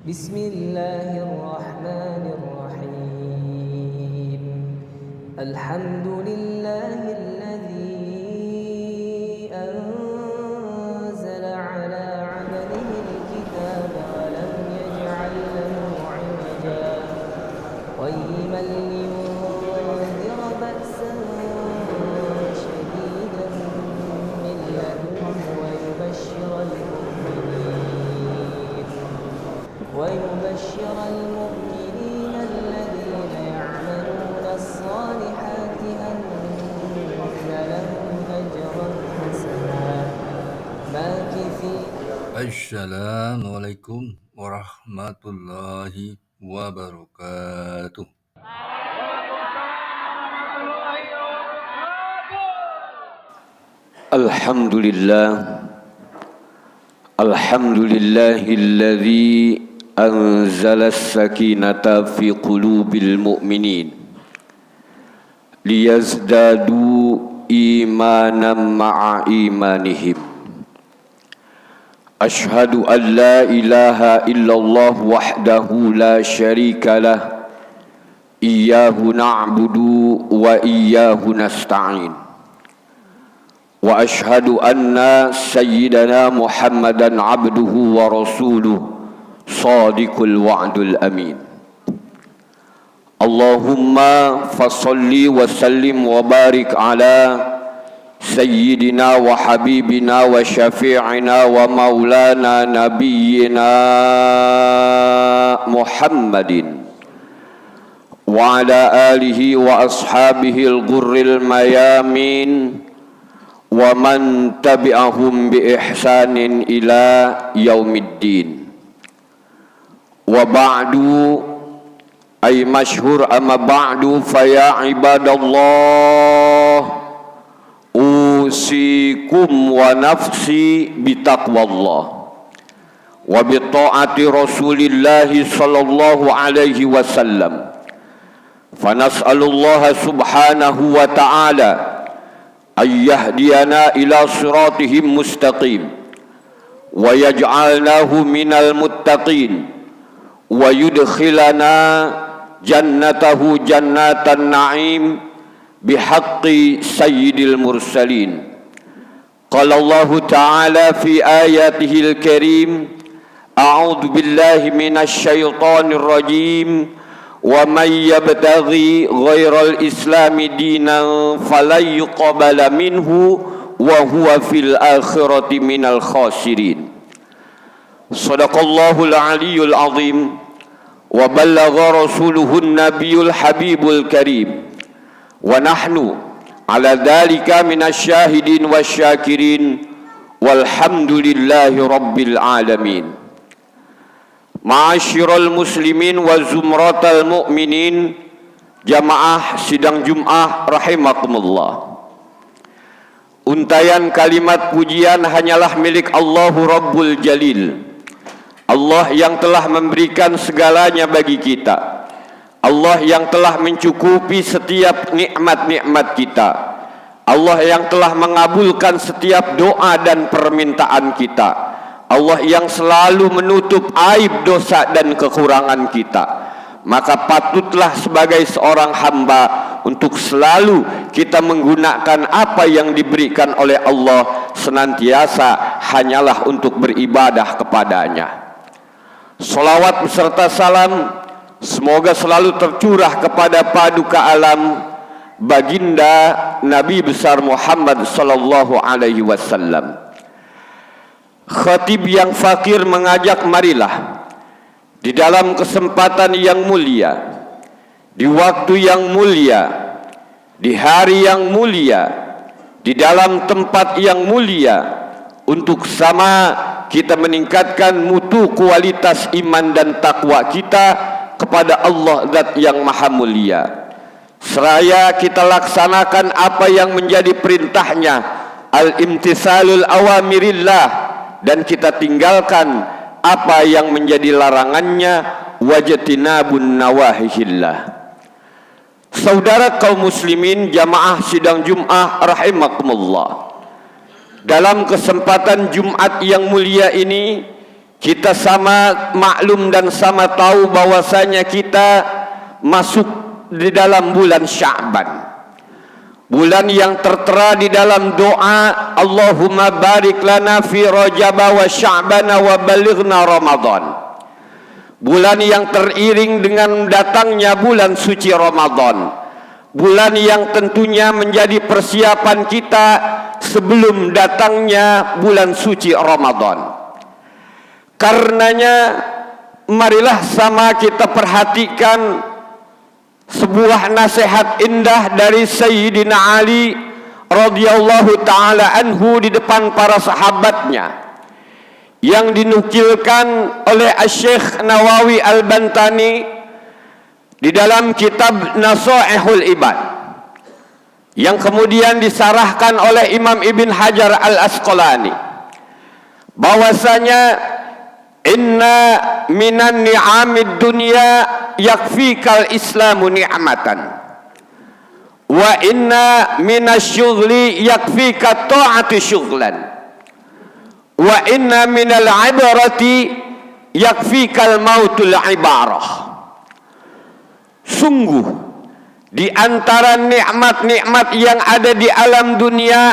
Bismillahirrahmanirrahim. Alhamdulillahilladzi anzala ala 'abdihi al-kitaba wa lam yaj'al lahu 'iwaja qayyiman liyunzira ba'san shadidan min ladunhu wa yubashshira al-mu'minin alladhina ya'maluna as-salihati anna lahum ajran hasanan makithina. Assalamualaikum warahmatullahi wabarakatuh. Alhamdulillahilladzi anzala as-sakinata fi qulubil mu'minin liyazdadu imanan ma'a imanihim. Ashhadu an la ilaha illallah wahdahu la syarika lah, iyyahu na'budu wa iyyahu nasta'in. Wa ashhadu anna sayyidana Muhammadan abduhu wa rasuluh sadiqul wa'dul amin. Allahumma fasalli wa sallim wa barik ala sayyidina wa habibina wa syafi'ina wa maulana nabiyyina Muhammadin wa ala alihi wa ashabihi al-ghurril mayamin wa man tabi'ahum bi ihsanin ila yaumiddin. Wa ba'du, ay masyhur amma ba'du, faya ibadallah, usikum wa nafsi bitaqwallah wa bita'ati rasulillahi sallallahu alaihi wasallam. Fanas'alullaha subhanahu wa ta'ala ayyahdiyana ila siratihim mustaqim wa yaj'alnahu minal muttaqin wa yudkhilana jannatahu jannatan na'im bihaqqi sayyidil mursalin. Qala Allah ta'ala fi ayatihil karim, a'udzu billahi minasy syaithanir rajim, wa may yabtaghi ghairal islami dinan falan yuqbala minhu wa huwa fil akhirati minal khasirin. Sadaqallahul aliyyul azim wa ballagha rasuluhun nabiyul habibul karim wa nahnu ala dhalika minasyahidin wasyakirin walhamdulillahi rabbil alamin. Ma'asyiral muslimin wa zumratal mu'minin, jamaah sidang Jum'ah rahimakumullah. Untayan kalimat pujian hanyalah milik Allahu Rabbul Jalil, Allah yang telah memberikan segalanya bagi kita, Allah yang telah mencukupi setiap nikmat-nikmat kita, Allah yang telah mengabulkan setiap doa dan permintaan kita, Allah yang selalu menutup aib dosa dan kekurangan kita. Maka patutlah sebagai seorang hamba untuk selalu kita menggunakan apa yang diberikan oleh Allah senantiasa hanyalah untuk beribadah kepadanya. Salawat beserta salam semoga selalu tercurah kepada paduka alam baginda Nabi besar Muhammad sallallahu alaihi wasallam. Khatib yang fakir mengajak, marilah di dalam kesempatan yang mulia, di waktu yang mulia, di hari yang mulia, di dalam tempat yang mulia, untuk sama kita meningkatkan mutu kualitas iman dan takwa kita kepada Allah Zat yang Maha Mulia. Seraya kita laksanakan apa yang menjadi perintahnya, al-imtisalul awamirillah, dan kita tinggalkan apa yang menjadi larangannya, wajtinabun nawahihillah. Saudara kaum muslimin jamaah sidang Jum'ah rahimakumullah, dalam kesempatan Jumat yang mulia ini kita sama maklum dan sama tahu bahwasanya kita masuk di dalam bulan Sya'ban, bulan yang tertera di dalam doa Allahumma barik lana fi Rajab wa Sya'ban wa balighna Ramadan, bulan yang teriring dengan datangnya bulan suci Ramadan, bulan yang tentunya menjadi persiapan kita sebelum datangnya bulan suci Ramadan. Karenanya marilah sama kita perhatikan sebuah nasihat indah dari Sayyidina Ali radhiyallahu taala anhu di depan para sahabatnya, yang dinukilkan oleh Asy-Syaikh Nawawi Al-Bantani di dalam kitab Nasaihul Ibad, yang kemudian disarahkan oleh Imam Ibn Hajar Al-Asqalani, bahwasanya inna minan ni'amid dunya yakfikal islamu ni'matan wa inna minasyughli yakfika ta'atu syughlan wa inna minal ibarati yakfikal mautul ibarah. Sungguh di antara nikmat-nikmat yang ada di alam dunia,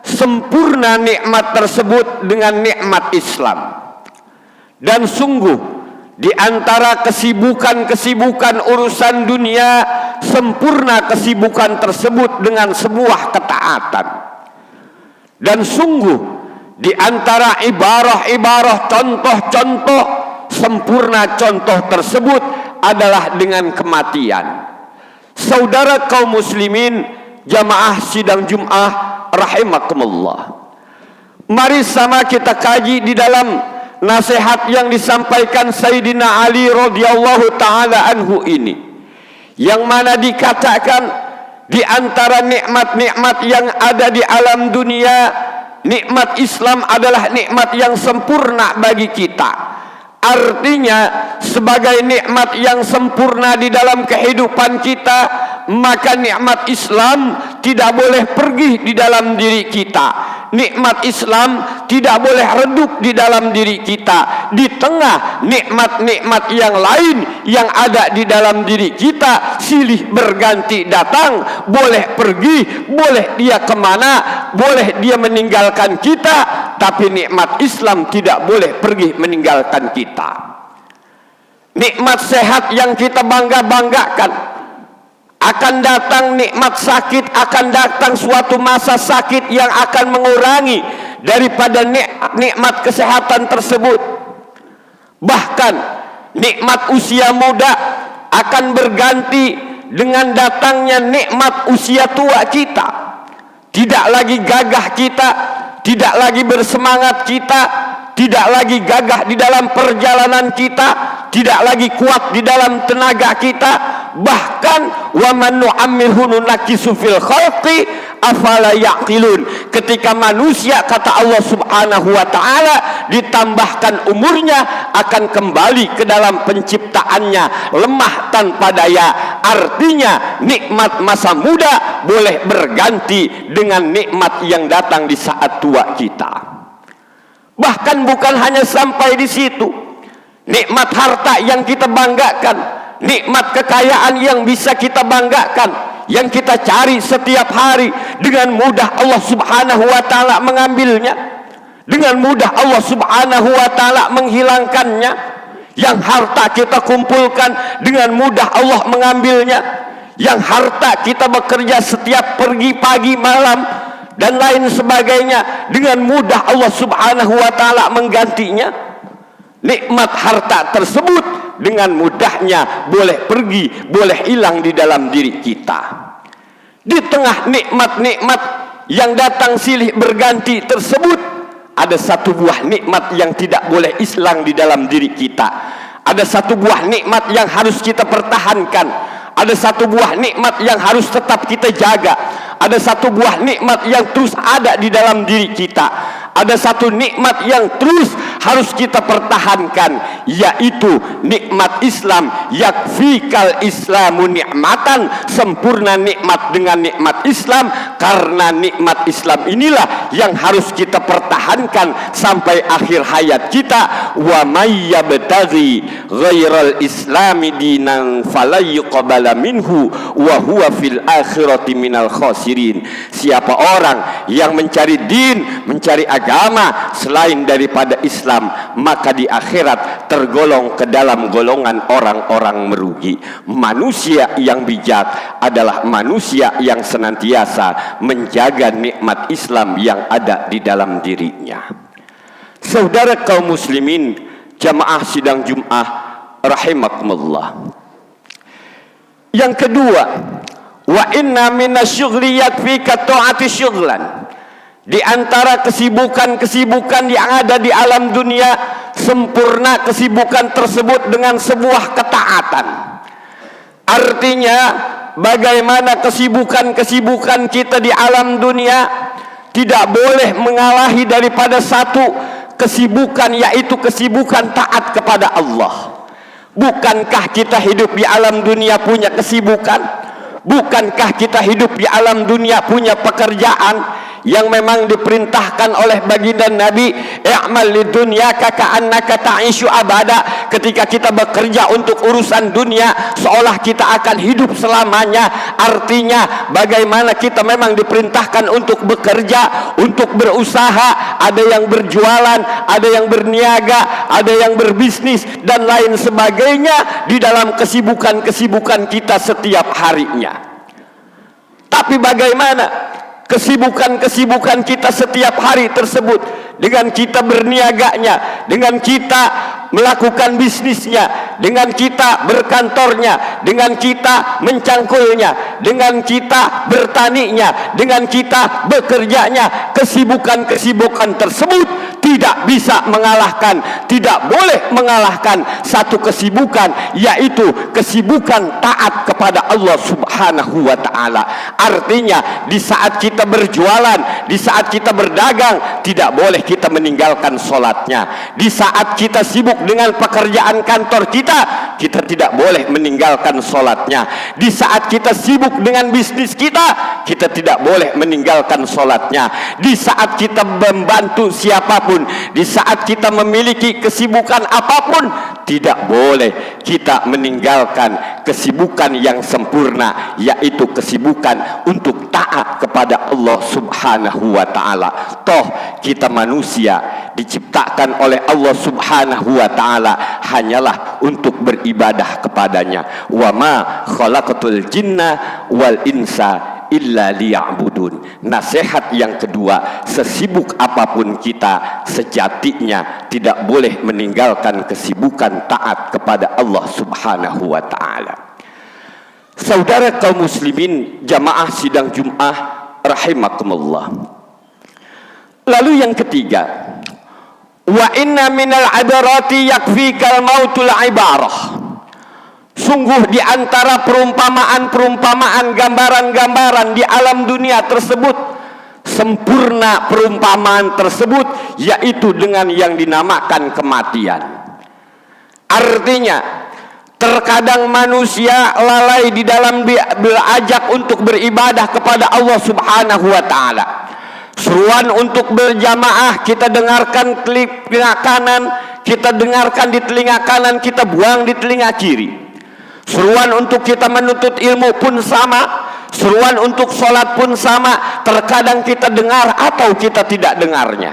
sempurna nikmat tersebut dengan nikmat Islam. Dan sungguh di antara kesibukan-kesibukan urusan dunia, sempurna kesibukan tersebut dengan sebuah ketaatan. Dan sungguh di antara ibarah-ibarah, contoh-contoh, sempurna contoh tersebut adalah dengan kematian. Saudara kaum muslimin, jamaah sidang Jum'ah rahimakumullah, mari sama kita kaji di dalam nasihat yang disampaikan Sayyidina Ali radhiyallahu taala anhu ini, yang mana dikatakan di antara nikmat-nikmat yang ada di alam dunia, nikmat Islam adalah nikmat yang sempurna bagi kita. Artinya sebagai nikmat yang sempurna di dalam kehidupan kita, maka nikmat Islam tidak boleh pergi di dalam diri kita. Nikmat Islam tidak boleh redup di dalam diri kita. Di tengah nikmat-nikmat yang lain yang ada di dalam diri kita silih berganti datang, boleh pergi, boleh dia kemana, boleh dia meninggalkan kita, tapi nikmat Islam tidak boleh pergi meninggalkan kita. Nikmat sehat yang kita bangga-banggakan, akan datang nikmat sakit, akan datang suatu masa sakit yang akan mengurangi daripada nikmat kesehatan tersebut. Bahkan nikmat usia muda akan berganti dengan datangnya nikmat usia tua kita. Tidak lagi gagah kita, tidak lagi bersemangat kita, tidak lagi gagah di dalam perjalanan kita, tidak lagi kuat di dalam tenaga kita. Bahkan wa man nu'ammirhu nunakkisu fil khalqi afala yaqilun. Ketika manusia, kata Allah Subhanahu wa taala, ditambahkan umurnya, akan kembali ke dalam penciptaannya lemah tanpa daya. Artinya nikmat masa muda boleh berganti dengan nikmat yang datang di saat tua kita. Bahkan bukan hanya sampai di situ, nikmat harta yang kita banggakan, nikmat kekayaan yang bisa kita banggakan, yang kita cari setiap hari, dengan mudah Allah Subhanahu wa taala mengambilnya, dengan mudah Allah Subhanahu wa taala menghilangkannya. Yang harta kita kumpulkan, dengan mudah Allah mengambilnya. Yang harta kita bekerja setiap pergi pagi malam dan lain sebagainya, dengan mudah Allah Subhanahu wa taala menggantinya. Nikmat harta tersebut dengan mudahnya boleh pergi, boleh hilang di dalam diri kita. Di tengah nikmat-nikmat yang datang silih berganti tersebut, ada satu buah nikmat yang tidak boleh hilang di dalam diri kita. Ada satu buah nikmat yang harus kita pertahankan. Ada satu buah nikmat yang harus tetap kita jaga. Ada satu buah nikmat yang terus ada di dalam diri kita. ada satu nikmat yang terus harus kita pertahankan, yaitu nikmat Islam. Yakfikal Islamu nikmatan, sempurna nikmat dengan nikmat Islam. Karena nikmat Islam inilah yang harus kita pertahankan sampai akhir hayat kita. Wa may yabtaghi ghairal islami dinan falayuqbala minhu wa huwa fil akhirati minal khasirin. Siapa orang yang mencari din, mencari agama selain daripada Islam, maka di akhirat tergolong ke dalam golongan orang-orang merugi. Manusia yang bijak adalah manusia yang senantiasa menjaga nikmat Islam yang ada di dalam dirinya. Saudara kaum muslimin, jamaah sidang Jum'ah rahimakumullah. Yang kedua, wa inna minasyughli yakfika ta'ati syughlan. Di antara kesibukan-kesibukan yang ada di alam dunia, sempurna kesibukan tersebut dengan sebuah ketaatan. Artinya, bagaimana kesibukan-kesibukan kita di alam dunia tidak boleh mengalahi daripada satu kesibukan, yaitu kesibukan taat kepada Allah. Bukankah kita hidup di alam dunia punya kesibukan? Bukankah kita hidup di alam dunia punya pekerjaan yang memang diperintahkan oleh baginda Nabi, i'mal lidunyaka ka'annaka ta'ishu abada. Ketika kita bekerja untuk urusan dunia, seolah kita akan hidup selamanya. Artinya bagaimana kita memang diperintahkan untuk bekerja, untuk berusaha. Ada yang berjualan, ada yang berniaga, ada yang berbisnis dan lain sebagainya di dalam kesibukan-kesibukan kita setiap harinya. Tapi bagaimana kesibukan-kesibukan kita setiap hari tersebut, dengan kita berniaganya, dengan kita melakukan bisnisnya, dengan kita berkantornya, dengan kita mencangkulnya, dengan kita bertaninya, dengan kita bekerjanya. Kesibukan-kesibukan tersebut tidak bisa mengalahkan, tidak boleh mengalahkan satu kesibukan, yaitu kesibukan taat kepada Allah Subhanahu wa ta'ala. Artinya di saat kita berjualan, di saat kita berdagang, tidak boleh kita meninggalkan sholatnya. Di saat kita sibuk dengan pekerjaan kantor kita, kita tidak boleh meninggalkan sholatnya. Di saat kita sibuk dengan bisnis kita, kita tidak boleh meninggalkan sholatnya. Di saat kita membantu siapapun, di saat kita memiliki kesibukan apapun, tidak boleh kita meninggalkan kesibukan yang sempurna, yaitu kesibukan untuk taat kepada Allah Subhanahu wa ta'ala. Toh kita manusia diciptakan oleh Allah Subhanahu wa ta'ala hanyalah untuk beribadah kepadanya. Wa ma khalaqatul jinna wal insa illa liya'budun. Nasihat yang kedua, sesibuk apapun kita, sejatinya tidak boleh meninggalkan kesibukan taat kepada Allah Subhanahu wa ta'ala. Saudara kaum muslimin, jamaah sidang Jum'ah rahimakumullah. Lalu yang ketiga, wa inna minal adarati yakfikal mautul ibarah. Sungguh di antara perumpamaan-perumpamaan, gambaran-gambaran di alam dunia tersebut, sempurna perumpamaan tersebut, yaitu dengan yang dinamakan kematian. Artinya terkadang manusia lalai di dalam berajak untuk beribadah kepada Allah Subhanahu wa ta'ala. Seruan untuk berjamaah kita dengarkan telinga kanan, kita dengarkan di telinga kanan, kita buang di telinga kiri. Seruan untuk kita menuntut ilmu pun sama, seruan untuk sholat pun sama, terkadang kita dengar atau kita tidak dengarnya.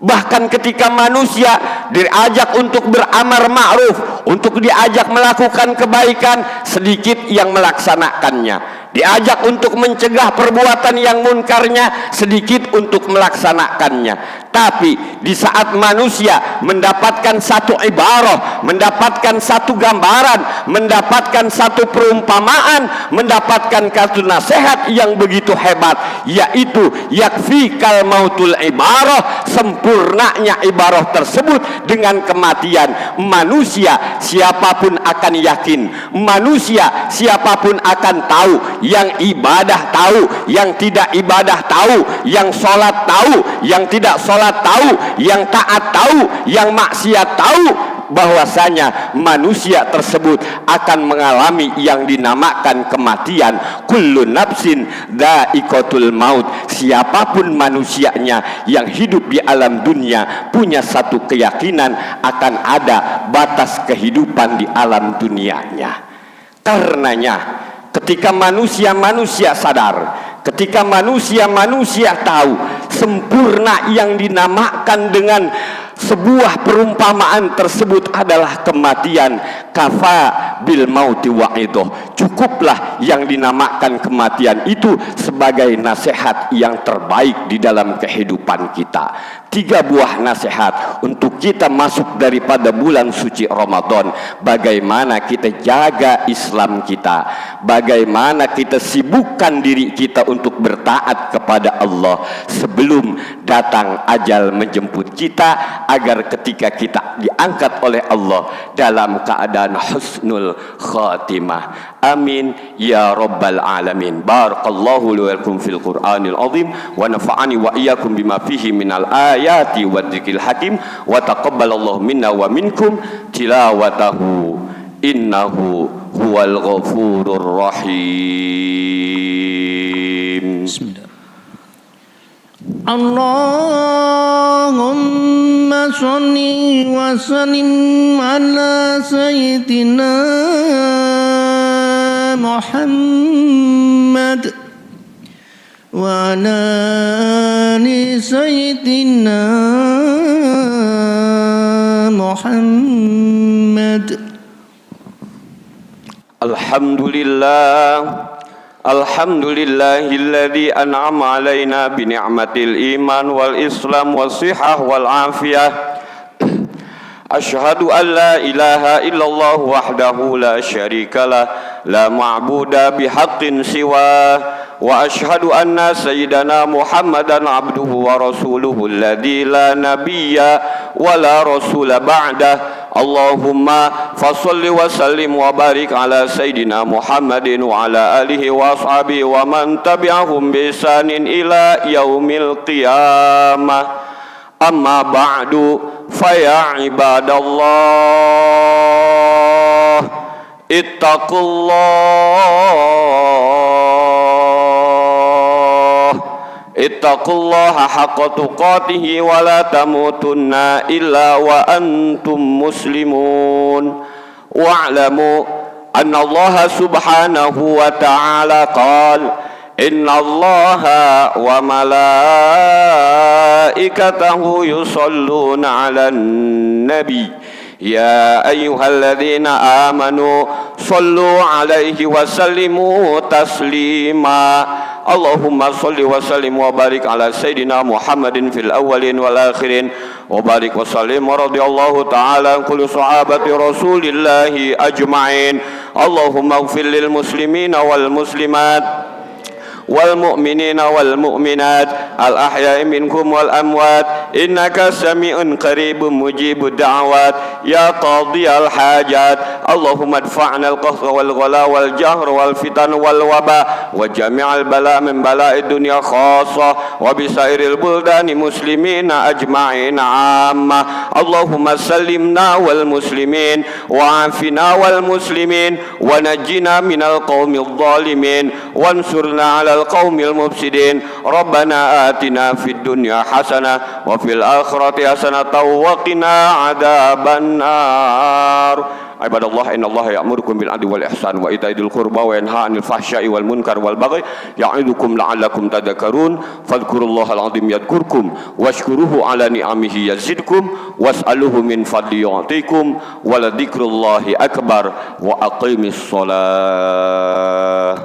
Bahkan ketika manusia diajak untuk beramar ma'ruf, untuk diajak melakukan kebaikan, sedikit yang melaksanakannya. Diajak untuk mencegah perbuatan yang munkarnya, sedikit untuk melaksanakannya. Tapi di saat manusia mendapatkan satu ibarah, mendapatkan satu gambaran, mendapatkan satu perumpamaan, mendapatkan satu nasihat yang begitu hebat, yaitu yakfikal mautul ibarah, sempurnanya ibarah tersebut dengan kematian. Manusia siapapun akan yakin, manusia siapapun akan tahu, yang ibadah tahu, yang tidak ibadah tahu, yang sholat tahu, yang tidak sholat salat tahu, yang taat tahu, yang maksiat tahu bahwasanya manusia tersebut akan mengalami yang dinamakan kematian. Kullu nafsin dha'iqatul maut. Siapapun manusianya yang hidup di alam dunia punya satu keyakinan akan ada batas kehidupan di alam dunianya. Karenanya ketika manusia sadar, ketika manusia tahu sempurna yang dinamakan dengan sebuah perumpamaan tersebut adalah kematian, kafa bil mauti wa'idoh, cukuplah yang dinamakan kematian itu sebagai nasihat yang terbaik di dalam kehidupan kita. 3 buah nasihat untuk kita masuk daripada bulan suci Ramadan. Bagaimana kita jaga Islam kita, bagaimana kita sibukkan diri kita untuk bertaat kepada Allah sebelum datang ajal menjemput kita, agar ketika kita diangkat oleh Allah dalam keadaan husnul khatimah. Amin ya rabbal alamin. Barakallahu li wa lakum fil Qur'anil azim wa nafa'ani wa iyyakum bima fihi minal ayati wa dzikril hakim wa taqabbalallahu minna wa minkum tilawatahu innahu huwal ghafurur rahim. Bismillah. Allahumma sholli wa sallim ala sayyidina Muhammad wa ala ali sayyidina Muhammad. Alhamdulillah, alhamdulillahilladzi an'ama alaina bi ni'matil iman wal islam was sihah wal afiyah. Asyhadu an la ilaha illallah wahdahu la syarikalah, la ma'buda bihaqqin siwa, wa asyhadu anna sayyidana Muhammadan abduhu wa rasuluhu alladzi la nabiyya wa la rasula ba'dah. Allahumma fasalli wa sallim wa barik ala sayyidina Muhammadin wa ala alihi wa ashabihi wa man tabi'ahum bi ihsanin ila yaumil qiyamah. Amma ba'du, faya ibadallah, ittaqullaha haqqa tuqatihi wa la tamutunna illa wa antum muslimun. Wa'lamu anna Allah subhanahu wa ta'ala qala inna Allaha wa malaikatahu yusalluna 'alan nabi ya ayyuhalladzina amanu sallu 'alaihi wa sallimu taslima. Allahumma salli wa sallim wa barik ala sayyidina Muhammadin fil awwalin wal akhirin wa barik wa sallim wa radiyallahu ta'ala an kulli sahabati rasulillahi ajma'in. Allahumma ighfir lil muslimina wal muslimat wal mu'minina wal mu'minat al ahya'i minkum wal amwat innaka sami'un qaribun mujibud da'awat ya qadiyal hajat. Allahumma adfa'na al qahra wal ghala wal jahr wal fitan wal waba wa jami'al bala min bala'id dunya khassa wa bisairil buldani muslimina ajma'in amma. Allahumma sallimna wal muslimin wa afina wal muslimin wa najjina minal qaumil zalimin wansurna ala القوم المفسدين. ربنا آتنا في الدنيا حسنة وفي الآخرة حسنة وقنا عذاب النار. عباد الله إن الله يأمركم بالعدل والإحسان وإيتاء ذي القربى وينهى عن الفحشاء والمنكر والبغي يعظكم لعلكم تذكرون. فاذكروا الله العظيم يذكركم واشكروه على نعمه يزدكم واسألوه من فضله يعطيكم ولذكر الله أكبر وأقيموا الصلاة.